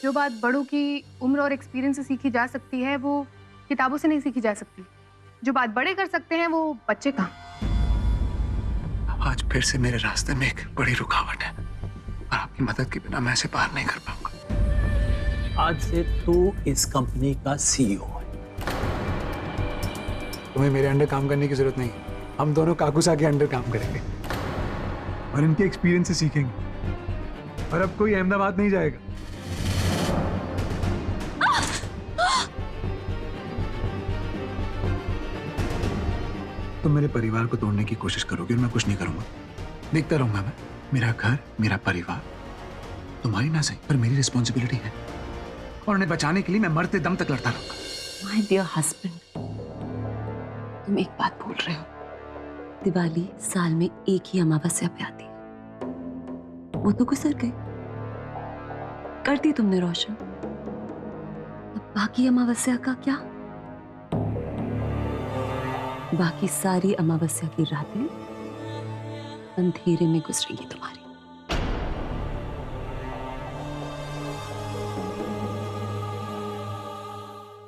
जो बात बड़ों की उम्र और एक्सपीरियंस से सीखी जा सकती है वो किताबों से नहीं सीखी जा सकती। जो बात बड़े कर सकते हैं वो बच्चे कहाँ। आज फिर से मेरे रास्ते में एक बड़ी रुकावट है और आपकी मदद के बिना मैं इसे पार नहीं कर पाऊंगा। आज से तू इस कंपनी का सीईओ है। तुम्हें मेरे अंडर काम करने की जरूरत नहीं। हम दोनों काकुसा के अंडर काम करेंगे और इनके एक्सपीरियंस से सीखेंगे। और अब कोई अहमदाबाद नहीं जाएगा। तुम मेरे परिवार को तोड़ने की कोशिश करोगे और मैं कुछ नहीं करूंगा। देखता रहूंगा मैं। मेरा घर, मेरा परिवार तुम्हारी ना सही पर मेरी रिस्पॉन्सिबिलिटी है और उन्हें बचाने के लिए मैं मरते दम तक लड़ता रहूंगा। माय डियर हस्बैंड, तुम एक बात भूल रहे हो। दिवाली साल में एक ही अमावस्या पे आती है। वो तो गुजर गई, कर दी तुमने रोशन। अब बाकी अमावस्या का क्या? बाकी सारी अमावस्या की रातें अंधेरे में गुजरेंगी तुम्हारी।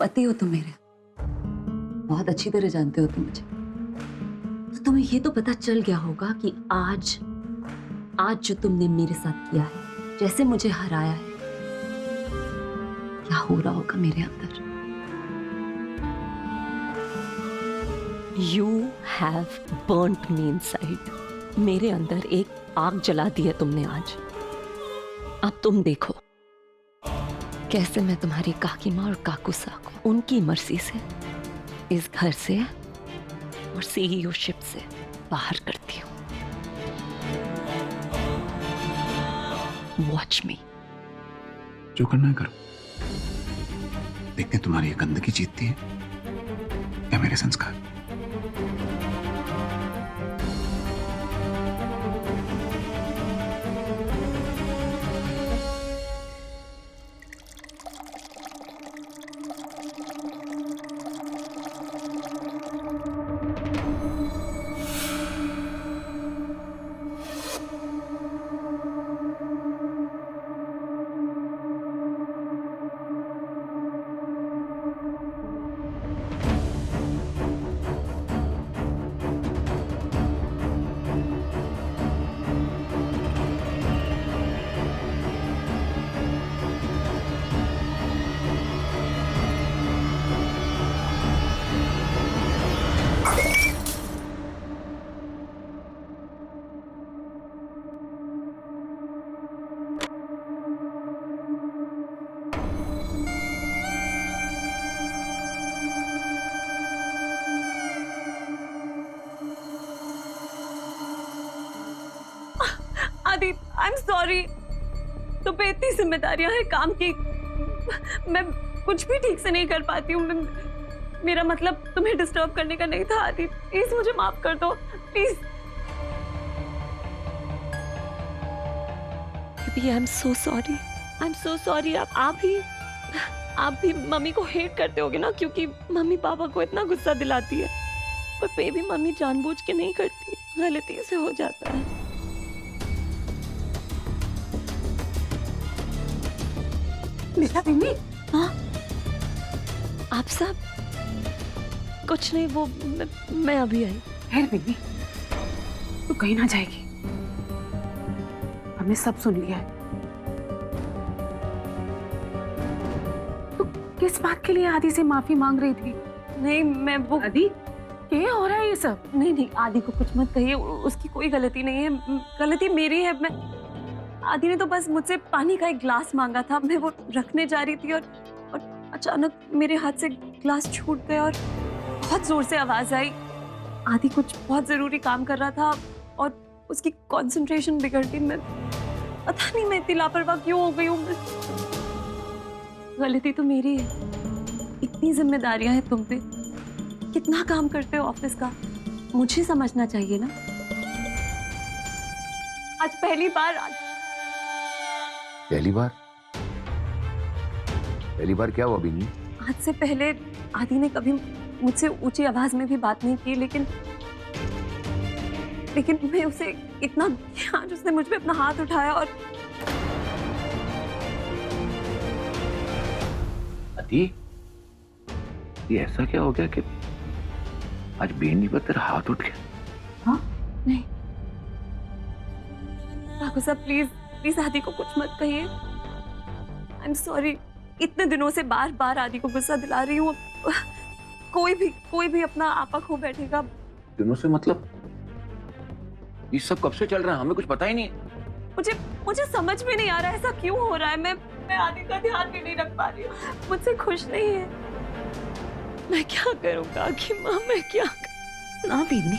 पति हो तुम मेरे, बहुत अच्छी तरह जानते हो तुम मुझे। तो तुम्हें ये तो पता चल गया होगा कि आज जो तुमने मेरे साथ किया है, जैसे मुझे हराया है, क्या हो रहा होगा मेरे अंदर। You have burnt me inside. मेरे अंदर एक आग जला दी है तुमने आज। अब तुम देखो कैसे मैं तुम्हारी काकी माँ और काकुसा को उनकी मर्जी से इस घर से और सीईओशिप से बाहर करती हूँ। वॉच मी। जो करना है करो। देखते हैं तुम्हारी ये गंदगी जीतती है या मेरे संस्कार। आदि, आई एम सॉरी। तुम पे इतनी जिम्मेदारियां हैं काम की, मैं कुछ भी ठीक से नहीं कर पाती हूँ। मेरा मतलब तुम्हें डिस्टर्ब करने का नहीं था आदि, प्लीज मुझे माफ कर दो please. I am so sorry, I am so sorry. आप भी मम्मी को हेट करते होगे ना, क्योंकि मम्मी पापा को इतना गुस्सा दिलाती है, पर बेबी मम्मी जानबूझ के नहीं करती, गलती से हो जाता है। मेरा बेबी। हाँ, आप सब कुछ नहीं, वो मैं अभी आई। खैर बेबी, तू कहीं ना जाएगी, हमने सब सुन लिया है। तू किस बात के लिए आदि से माफी मांग रही थी? नहीं, मैं वो आदि, क्या हो रहा है ये सब? नहीं, आदि को कुछ मत कहिए, उसकी कोई गलती नहीं है, गलती मेरी है। मैं आदि ने तो बस मुझसे पानी का एक ग्लास मांगा था, मैं वो रखने जा रही थी और अचानक मेरे हाथ से ग्लास छूट गया और बहुत जोर से आवाज आई। आदि कुछ बहुत जरूरी काम कर रहा था और उसकी कंसंट्रेशन बिगड़ गई। मैं पता नहीं मैं इतनी लापरवाह क्यों हो गई हूँ। गलती तो मेरी है, इतनी जिम्मेदारियां हैं तुम पे, कितना काम करते हो ऑफिस का, मुझे समझना चाहिए ना। आज पहली बार क्या हुआ बिन्नी? आज से पहले आदि ने कभी मुझसे ऊंची आवाज में भी बात नहीं की, लेकिन मैं उसे इतना, आज उसने मुझ पे अपना हाथ उठाया और आदि, ये ऐसा क्या हो गया कि आज बेनी पर तेरा हाथ उठ गया? हाँ नहीं ठाकुर साहब, प्लीज प्लीज आदि को कुछ मत कहिए। आई एम सॉरी, इतने दिनों से बार बार आदि को गुस्सा दिला रही हूँ। कोई भी अपना आपा खो बैठेगा। दिनों से मतलब ये सब कब से चल रहा है? हमें कुछ पता ही नहीं। मुझे समझ में नहीं आ रहा है ऐसा क्यों हो रहा है। मैं आदि का ध्यान भी नहीं रख पा रही हूँ, मुझसे खुश नहीं है। मैं क्या करूँ काकी माँ, मैं क्या ना बीनी,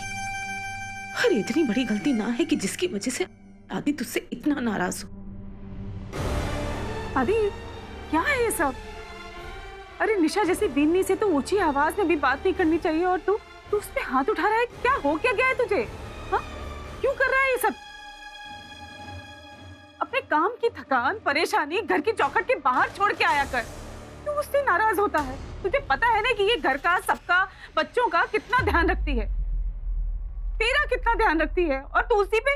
हर इतनी बड़ी गलती ना है कि जिसकी वजह से आदि तुझसे इतना नाराज हो। आदि क्या है ये सब? अरे निशा जैसी बीनी से तो ऊंची आवाज में भी बात नहीं करनी चाहिए और तू उस पे हाथ उठा रहा है। क्या हो क्या गया है तुझे? हाँ, क्यों कर रहा है ये सब? अपने काम की थकान परेशानी घर की चौखट के बाहर छोड़ के आया कर। तू उससे नाराज होता है? तुझे पता है ना कि ये घर का, सबका, बच्चों का कितना ध्यान रखती है, तेरा कितना ध्यान रखती है, और तू उसी पे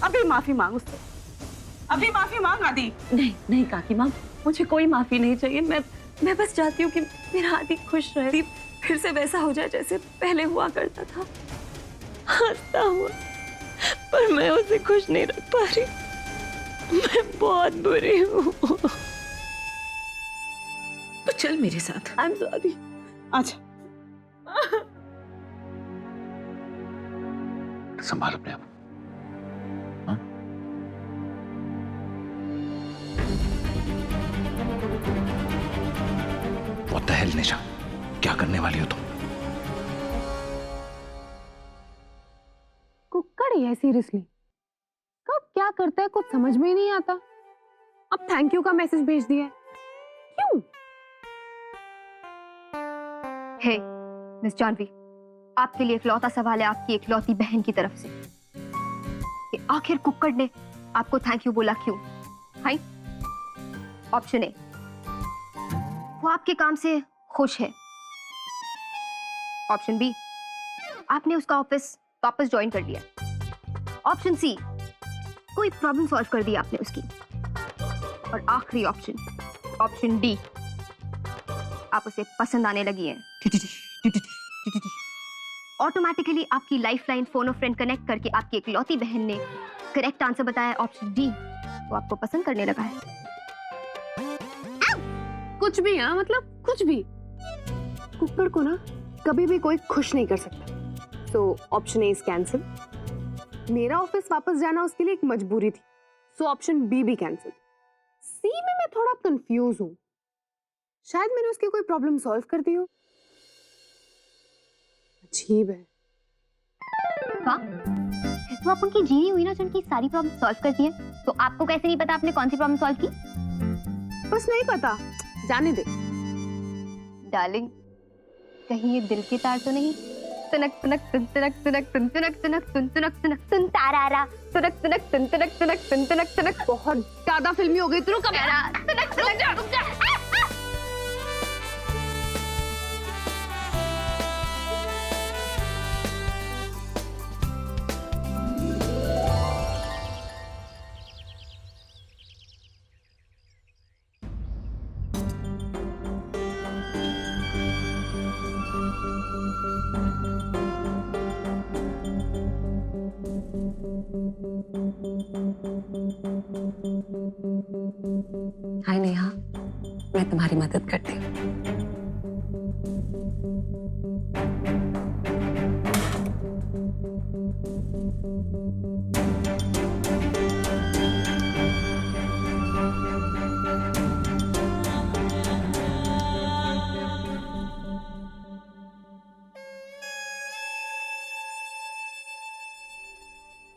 अभी माफी मांग उससे। अभी माफी मांग आदि। नहीं काकी माँ, मुझे कोई माफी नहीं चाहिए। मैं बस चाहती हूँ कि मेरा आदि खुश रहे, फिर से वैसा हो जाए जैसे पहले हुआ करता था, हंसता हुआ। पर मैं उसे खुश नहीं रख पा रही। मैं बहुत बुरी हूँ। तो चल मेरे साथ। I am sorry. अच्छा संभाल अपने आप। हाँ? What the hell, निशा, क्या करने वाली हो तुम? कुक्कड़ ही है सीरियसली, कब क्या करता है कुछ समझ में ही नहीं आता। अब थैंक यू का मैसेज भेज दिया है, क्यों? हे मिस जानवी, आपके लिए इकलौता सवाल है आपकी इकलौती बहन की तरफ से कि आखिर कुक्कड़ ने आपको थैंक यू बोला क्यों? हाय, ऑप्शन ए, वो आपके काम से खुश है। ऑप्शन बी, आपने उसका ऑफिस वापस ज्वाइन कर लिया। ऑप्शन सी, कोई प्रॉब्लम सॉल्व कर दी आपने उसकी। और आखिरी ऑप्शन, ऑप्शन डी, आप उसे पसंद आने लगी हैं। ऑटोमेटिकली आपकी लाइफलाइन फोन और फ्रेंड कनेक्ट करके आपकी इकलौती बहन ने करेक्ट आंसर बताया, ऑप्शन डी, वो आपको पसंद करने लगा है। कुछ भी, हाँ मतलब कुछ भी। कुक्कड़ को ना कभी भी कोई खुश नहीं कर सकता। So option A is cancel. मेरा ऑफिस वापस जाना उसके लिए एक मजबूरी थी, सो ऑप्शन बी भी कैंसिल। सी में मैं थोड़ा कंफ्यूज हूँ, शायद मैंने उसकी कोई प्रॉब्लम सॉल्व कर दी हो। अजीब है। वाह, फिर तो आप उनकी जीनी हुई ना जो उनकी सारी प्रॉब्लम सॉल्व करती है। तो आपको कैसे नहीं पता आपने कौन सी प्रॉब्लम सॉल्व की? बस नहीं पता, जाने दे। डार्लिंग, कहीं ये दिल के तार तो नहीं? तुनक तुनक तुन तुनक तुनक तुन तुनक तुनक तुन तुनक तुनक तुन तारारा तुनक तुनक तुन तुनक तुनक तुन तुनक तुनक। बहुत ज्यादा फिल्मी हो गई तू, रुक अब। तुनक तुनक रुक जा। हाय नेहा, मैं तुम्हारी मदद करती हूँ।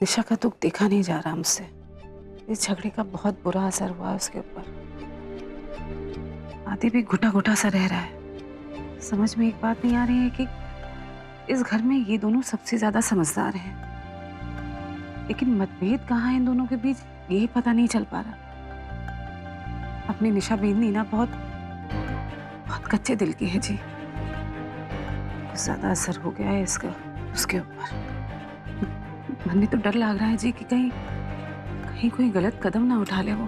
निशा का दुख देखा नहीं जा रहा हमसे। इस झगड़े का बहुत बुरा असर हुआ उसके ऊपर। आदि भी घुटा घुटा सा रह रहा है। समझ में एक बात नहीं आ रही है कि इस घर में ये दोनों सबसे ज्यादा समझदार हैं, लेकिन मतभेद कहाँ है इन दोनों के बीच, यही पता नहीं चल पा रहा। अपनी निशा बेनी ना बहुत बहुत कच्चे दिल की है जी। कुछ ज्यादा असर हो गया है इसका उसके ऊपर। मन तो डर लग रहा है जी कि कहीं कोई गलत कदम ना उठा ले वो।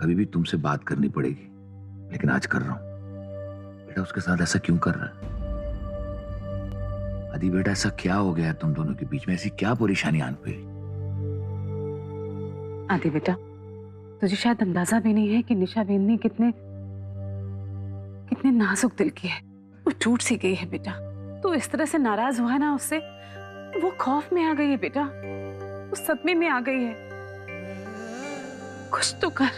कभी भी तुमसे बात करनी पड़ेगी, लेकिन आज कर रहा हूं। बेटा उसके साथ ऐसा क्यों कर रहा है? आदि बेटा ऐसा क्या हो गया है तुम दोनों के बीच में? ऐसी क्या परेशानी आन पड़ी? आदि बेटा, तुझे शायद अंदाजा भी नहीं है कि निशा बेंदनी कितने नाजुक दिल की है। वो टूट सी गई है बेटा। तू इस तरह से नाराज हुआ है ना उससे, वो खौफ में आ गई है बेटा, वो सदमे में आ गई है। कुछ तो कर।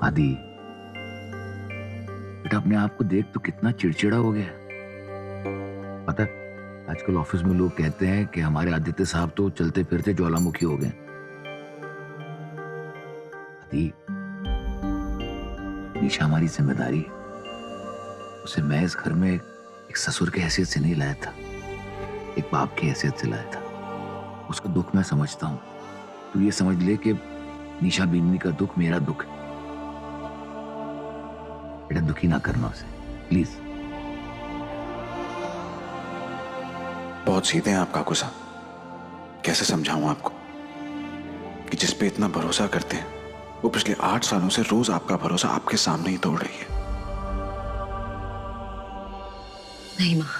आदि बेटा अपने आप को देख तो कितना चिड़चिड़ा हो गया। पता है, आजकल ऑफिस में लोग कहते हैं कि हमारे आदित्य साहब तो चलते फिरते ज्वालामुखी हो गए। आदि निशा हमारी जिम्मेदारी है। उसे मैं इस घर में एक ससुर की हैसियत से नहीं लाया था, एक बाप की हैसियत से लाया था। उसका दुख मैं समझता हूं। तू ये समझ ले कि निशा बेंदनी का दुख मेरा दुख है। बेटा दुखी ना करना उसे, प्लीज। बहुत सीधे हैं आप काकू साहब। कैसे समझाऊं आपको कि जिस पे इतना भरोसा करते हैं वो पिछले 8 सालों से रोज आपका भरोसा आपके सामने ही तोड़ रही है। नहीं माँ,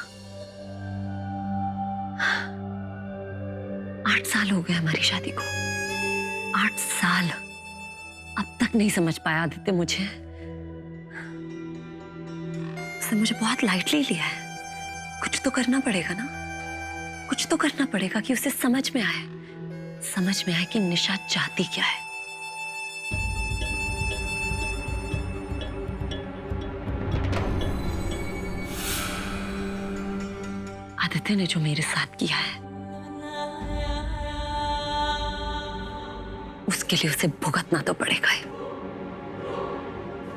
8 साल हो गए हमारी शादी को। 8 साल अब तक नहीं समझ पाया आदित्य मुझे। उसने मुझे बहुत लाइटली लिया है। कुछ तो करना पड़ेगा ना, कुछ तो करना पड़ेगा कि उसे समझ में आए कि निशा चाहती क्या है। आदित्य ने जो मेरे साथ किया है उसके लिए उसे भुगतना तो पड़ेगा ही।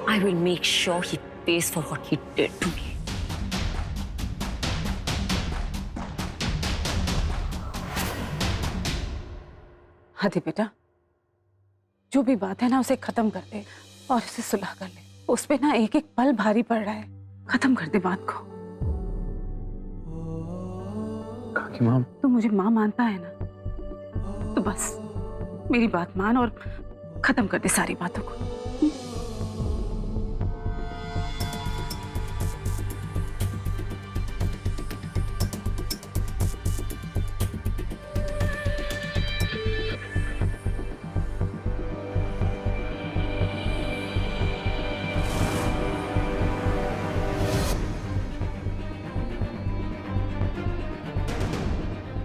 I will make sure he pays for what he did to me. आदि बेटा, जो भी बात है ना उसे खत्म कर दे और उसे सुलह कर ले। उस पे ना एक एक पल भारी पड़ रहा है। खत्म कर दे बात को। काकी माँ, तू मुझे माँ मानता है ना, तो बस मेरी बात मान और खत्म कर दे सारी बातों को।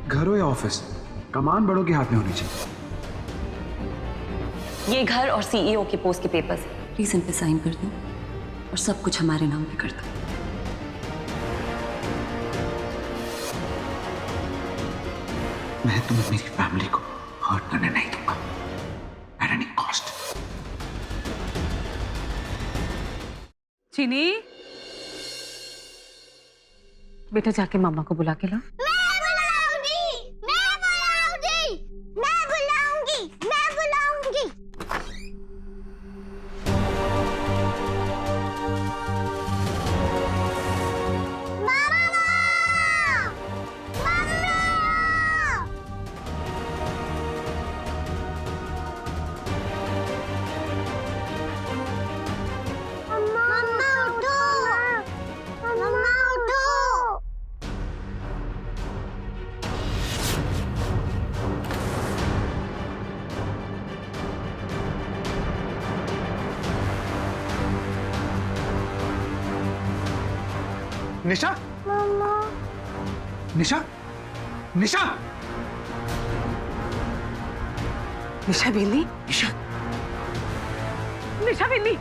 घर हो या ऑफिस, कमान बड़ों के हाथ में होनी चाहिए। ये घर और सीईओ के पोस्ट के पेपर्स हैं। प्लीज इन पे साइन कर दो और सब कुछ हमारे नाम पे कर दो। मैं तुम्हें मेरी फैमिली को हर्ट करने नहीं दूंगा एट एनी कॉस्ट। चीनी, बेटा जाके मामा को बुला के ला। निशा, निशा, निशा, निशा बेंदनी, निशा, निशा बेंदनी,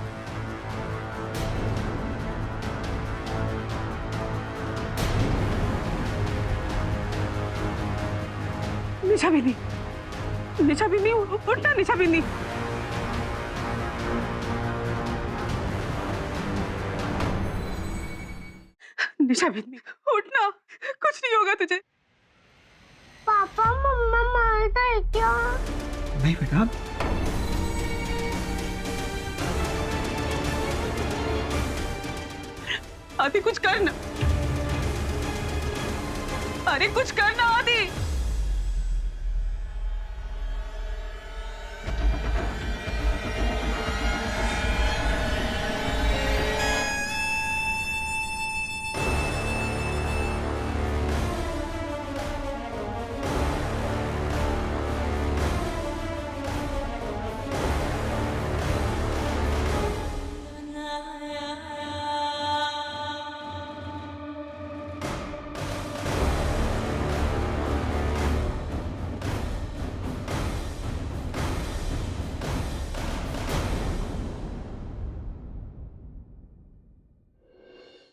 निशा बेंदनी, निशा बेंदनी, उठना निशा बेंदनी। निशा बेंदनी, उठना, कुछ नहीं होगा तुझे। पापा मम्मा मारता है क्या? नहीं बेटा, आदि कुछ करना, अरे कुछ करना आदि।